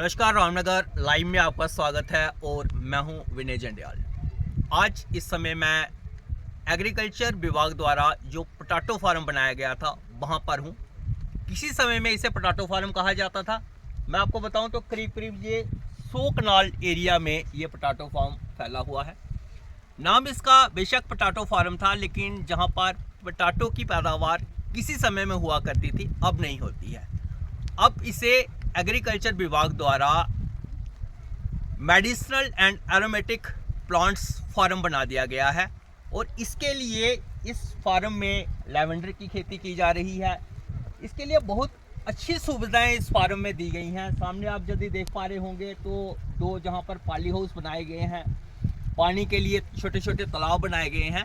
नमस्कार, रामनगर लाइव में आपका स्वागत है और मैं हूं विनय जंडियाल। आज इस समय मैं एग्रीकल्चर विभाग द्वारा जो पोटैटो फार्म बनाया गया था वहां पर हूं। किसी समय में इसे पोटैटो फार्म कहा जाता था। मैं आपको बताऊं तो करीब करीब ये 100 कनाल एरिया में ये पोटैटो फार्म फैला हुआ है। नाम इसका बेशक पोटैटो फार्म था, लेकिन जहाँ पर पोटैटो की पैदावार किसी समय में हुआ करती थी, अब नहीं होती है। अब इसे एग्रीकल्चर विभाग द्वारा medicinal and aromatic plants farm बना दिया गया है और इसके लिए इस फार्म में लैवेंडर की खेती की जा रही है। इसके लिए बहुत अच्छी सुविधाएं इस फार्म में दी गई हैं। सामने आप यदि देख पा रहे होंगे तो दो जहां पर पाली हाउस बनाए गए हैं, पानी के लिए छोटे छोटे तालाब बनाए गए हैं।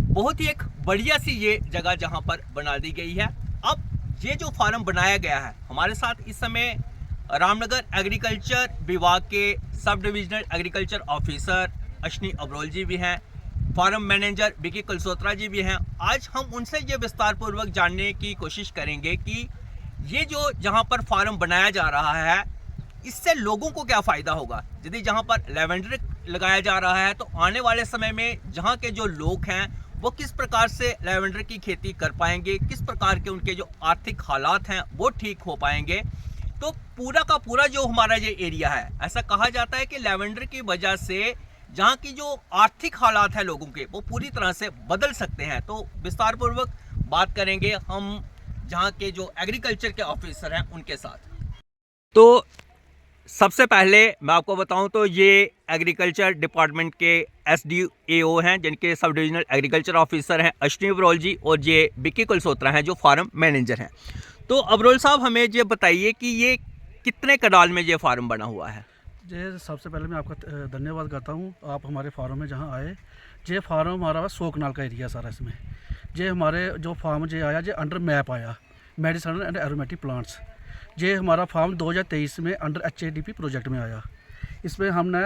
बहुत ही एक बढ़िया सी ये जगह जहां पर बना दी गई है। अब ये जो फार्म बनाया गया है, हमारे साथ इस समय रामनगर एग्रीकल्चर विभाग के sub divisional agriculture officer Ashwini Abrol ji भी हैं, फार्म मैनेजर विकी कलसोत्रा जी भी हैं। आज हम उनसे ये विस्तार पूर्वक जानने की कोशिश करेंगे कि ये जो जहां पर फार्म बनाया जा रहा है, इससे लोगों को क्या फ़ायदा होगा। यदि जहां पर लैवेंडर लगाया जा रहा है तो आने वाले समय में जहां के जो लोग हैं वो किस प्रकार से लैवेंडर की खेती कर पाएंगे, किस प्रकार के उनके जो आर्थिक हालात हैं वो ठीक हो पाएंगे। तो पूरा का पूरा जो हमारा ये एरिया है, ऐसा कहा जाता है कि लैवेंडर की वजह से जहाँ की जो आर्थिक हालात है लोगों के, वो पूरी तरह से बदल सकते हैं। तो विस्तार पूर्वक बात करेंगे हम जहाँ के जो एग्रीकल्चर के ऑफिसर हैं उनके साथ। तो सबसे पहले मैं आपको बताऊं तो ये एग्रीकल्चर डिपार्टमेंट के SDAO हैं, जिनके सब डिविजनल एग्रीकल्चर ऑफिसर हैं अश्विनी अब्रोल जी, और ये विकी कलसोत्रा हैं जो फार्म मैनेजर हैं। तो अब्रोल साहब, हमें ये बताइए कि ये कितने कनाल में ये फार्म बना हुआ है। जी, सबसे पहले मैं आपका धन्यवाद करता हूँ, आप हमारे फार्म में जहाँ आए। ये फार्म हमारा 100 कनाल का एरिया सारा। इसमें ये हमारे जो फार्म जो आया, ये अंडर मैप आया मेडिसिनल एंड एरोमेटिक प्लांट्स। ये हमारा फार्म 2023 में अंडर HADP प्रोजेक्ट में आया। इसमें हमने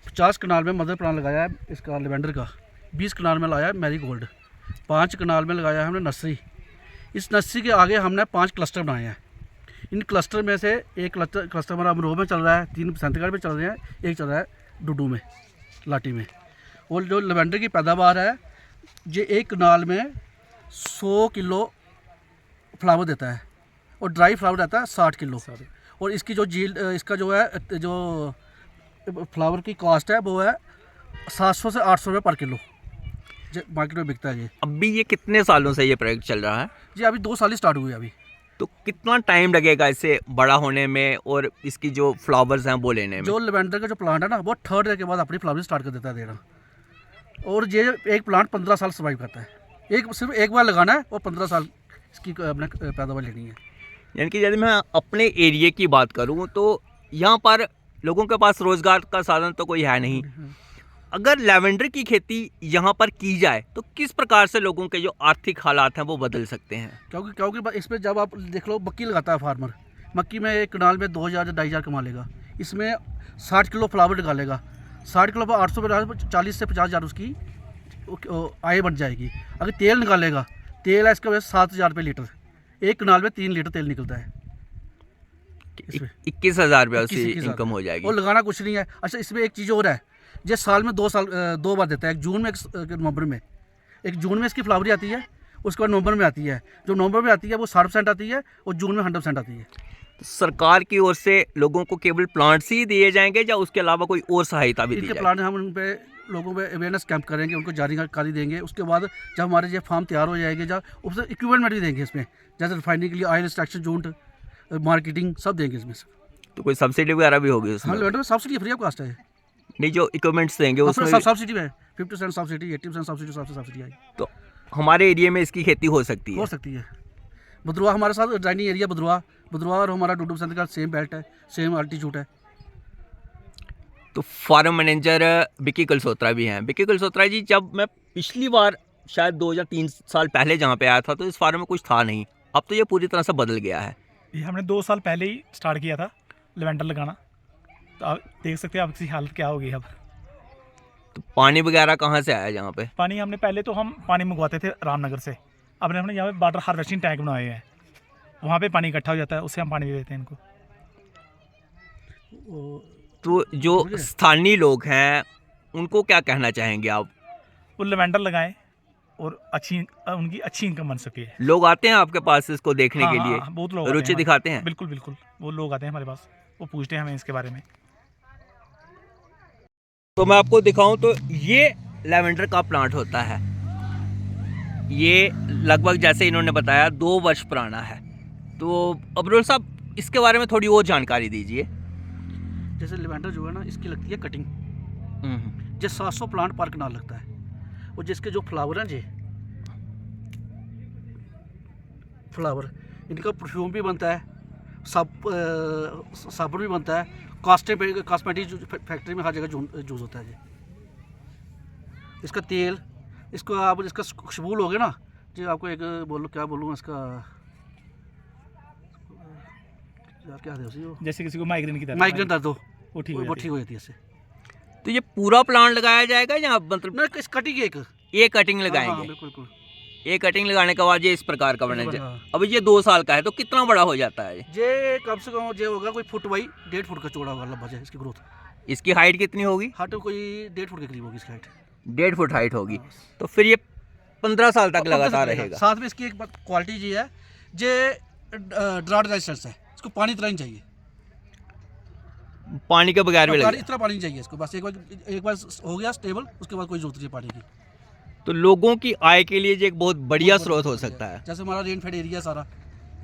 50 कनाल में मदर प्लांट लगाया है इसका लेवेंडर का, 20 कनाल में लगाया मैरीगोल्ड, 5 कनाल में लगाया है हमने नर्सरी। इस नर्सरी के आगे हमने 5 क्लस्टर बनाए हैं। इन क्लस्टर में से एक क्लस्टर हमारा अमरोह में चल रहा है, 3 बसंतगढ़ में चल रहे हैं, एक चल रहा है डुडू में, लाटी में। और जो लेवेंडर की पैदावार है, ये एक कनाल में 100 किलो फ्लावर देता है और ड्राई फ्लावर रहता है 60 किलो। और इसकी जो जील इसका जो है जो फ्लावर की कॉस्ट है वो है 700 से 800 रुपये पर किलो मार्केट में बिकता है। ये अभी ये कितने सालों से ये प्रोजेक्ट चल रहा है? जी, अभी 2 साल ही स्टार्ट हुए अभी। तो कितना टाइम लगेगा इसे बड़ा होने में और इसकी जो फ्लावर्स हैं वो लेने में? जो लेवेंडर का जो प्लांट है ना, वो 3rd ईयर के बाद अपनी फ्लावरिंग स्टार्ट कर देता है देना। और ये एक प्लांट 15 साल सर्वाइव करता है। सिर्फ एक बार लगाना है और 15 साल इसकी अपने पैदावार लेनी है। यानी कि यदि मैं अपने एरिया की बात करूं तो यहाँ पर लोगों के पास रोज़गार का साधन तो कोई है नहीं। अगर लैवेंडर की खेती यहाँ पर की जाए तो किस प्रकार से लोगों के जो आर्थिक हालात हैं वो बदल सकते हैं? क्योंकि इसमें जब आप देख लो, मक्की लगाता है फार्मर, मक्की में एक कनाल में 2000 से 2500 कमा लेगा। इसमें 60 किलो फ्लावर निकालेगा, 60 किलो पर 800 पे 40 से 50,000 उसकी आय बन जाएगी। अगर तेल निकालेगा, तेल है इसका वैसे 7000 रुपये लीटर, एक कनाल में 3 लीटर तेल निकलता है। 21,000 रुपया उसकी इनकम हो जाएगी। और लगाना कुछ नहीं है। अच्छा, इसमें एक चीज़ और है, ये साल में 2 बार देता है, एक जून में एक नवंबर में। एक जून में इसकी फ्लावरी आती है, उसके बाद नवंबर में आती है। जो नवंबर में आती है वो 60% आती है और जून में 100% आती है। तो सरकार की ओर से लोगों को केवल प्लांट्स ही दिए जाएंगे या उसके अलावा कोई और सहायता भी दी जाएगी? इनके प्लांट हम उन पे लोगों पे अवेयरनेस कैंप करेंगे, उनको जानकारी देंगे। उसके बाद जब हमारे ये फार्म तैयार हो जाएगी, जब उससे इक्विपमेंट भी देंगे इसमें, जैसे रिफाइनिंग के लिए ऑयल एक्सट्रैक्शन यूनिट, मार्केटिंग सब देंगे इसमें। तो कोई सब्सिडी वगैरह भी होगी उसमें? हाँ, लेवेंडर में सब्सिडी फ्री ऑफ कास्ट है। नहीं, जो इक्विपमेंट्स देंगे उसमें सब्सिडी है, 50% सब्सिडी, 80% सब्सिडी, सबसे सब्सिडी आई। तो हमारे एरिया में इसकी खेती हो सकती है? हो सकती है। भद्रवा हमारे साथ ड्राइनिंग एरिया, भद्रवा और हमारा डुडू बसंत का सेम बेल्ट है, सेम अल्टीट्यूड है। तो फार्म मैनेजर विकी कलसोत्रा भी हैं। विकी कलसोत्रा जी, जब मैं पिछली बार शायद 2 या 3 साल पहले जहाँ पे आया था तो इस फार्म में कुछ था नहीं, अब तो ये पूरी तरह से बदल गया है। ये हमने 2 साल पहले ही स्टार्ट किया था लेवेंडर लगाना, तो आप देख सकते हैं अब इसकी हालत क्या होगी। अब तो पानी वगैरह कहाँ से आया यहाँ पे? पानी हमने पहले तो हम पानी मंगवाते थे रामनगर से, अब हमने यहाँ पे वाटर हार्वेस्टिंग टैंक बनाए हैं, वहाँ पे पानी इकट्ठा हो जाता है, उससे हम पानी भी देते हैं इनको। वो तो जो स्थानीय लोग हैं उनको क्या कहना चाहेंगे आप? वो लेवेंडर लगाएं और उनकी अच्छी इनकम बन सके। लोग आते हैं आपके पास इसको देखने हाँ, के हाँ, लिए? हाँ, बहुत लोग आते रुचि हैं दिखाते हैं? बिल्कुल बिल्कुल, वो लोग आते हैं हमारे पास, वो पूछते हैं हमें इसके बारे में। तो मैं आपको दिखाऊं तो ये लेवेंडर का प्लांट होता है। ये लगभग जैसे इन्होंने बताया 2 वर्ष पुराना है। तो अब्दुल साहब इसके बारे में थोड़ी और जानकारी दीजिए। जैसे लेवेंडर जो है ना, इसकी लगती है कटिंग, जो 700 प्लांट पर कनाल लगता है, और जिसके जो फ्लावर हैं जी, फ्लावर, इनका परफ्यूम भी बनता है, साबुन भी बनता है, कॉस्मेटिक फैक्ट्री में हर जगह यूज़ होता है जी। इसका तेल, इसको आप इसका खुशबू लोगे ना जी, आपको एक क्या बोलूँ इसका, यार क्या है उसी वो, जैसे किसी को माइग्रेन दर्द हो, वो ठीक हो जाती है इससे। तो ये पूरा प्लांट लगाया जाएगा या मतलब ना इस कटिंग एक, ये कटिंग हाँ, लगाएंगे? बिल्कुल बिल्कुल। ये कटिंग लगाने के बाद ये इस प्रकार का बने। हाँ। अब ये 2 साल का है तो कितना बड़ा हो जाता है? ये कम से कम ये होगा कोई फुट बाई 1.5 फुट का चौड़ा होगा, लंबा है इसकी ग्रोथ। इसकी हाइट कितनी होगी? हाइट कोई 1.5 फुट के करीब होगी इसकी हाइट। 1.5 फुट हाइट होगी। तो फिर ये 15 साल तक लगातार रहेगा। साथ में इसकी एक क्वालिटी ये है, ये ड्राउट रेजिस्टेंस है, इसको पानी इतना ही चाहिए, पानी के बगैर भी लगेगा। इतना पानी नहीं चाहिए इसको, बस एक बार हो गया स्टेबल, उसके बाद कोई जरूरत नहीं है पानी की। तो लोगों की आय के लिए ये एक बहुत बढ़िया स्रोत हो सकता है। जैसे हमारा रेनफेड एरिया सारा,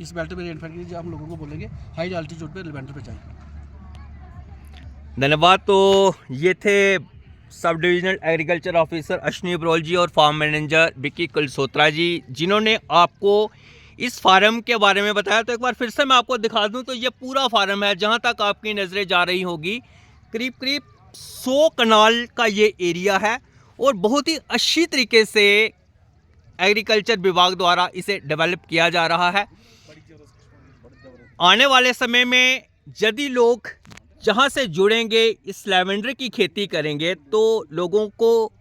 इस बेल्ट में रेनफेड के लिए हम लोगों को बोलेंगे हाई एल्टीट्यूड पे लेवेंडर पे चाहिए। धन्यवाद। तो ये थे sub divisional agriculture officer Ashwini Barol ji और फार्म मैनेजर विक्की कुलसोत्रा जी, जिन्होंने आपको इस फार्म के बारे में बताया। तो एक बार फिर से मैं आपको दिखा दूं तो ये पूरा फार्म है, जहां तक आपकी नज़रें जा रही होगी करीब करीब 100 कनाल का ये एरिया है और बहुत ही अच्छी तरीके से एग्रीकल्चर विभाग द्वारा इसे डेवलप किया जा रहा है। आने वाले समय में यदि लोग जहां से जुड़ेंगे, इस लेवेंडर की खेती करेंगे, तो लोगों को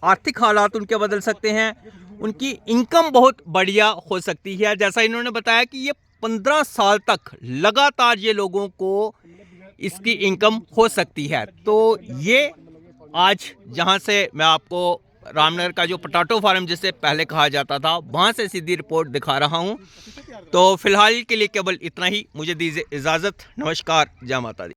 आर्थिक हालात उनके बदल सकते हैं, उनकी इनकम बहुत बढ़िया हो सकती है। जैसा इन्होंने बताया कि ये 15 साल तक लगातार ये लोगों को इसकी इनकम हो सकती है। तो ये आज जहां से मैं आपको रामनगर का जो पोटैटो फार्म जिसे पहले कहा जाता था, वहां से सीधी रिपोर्ट दिखा रहा हूं। तो फिलहाल के लिए केवल इतना ही, मुझे दीजिए इजाज़त। नमस्कार, जय माता दी।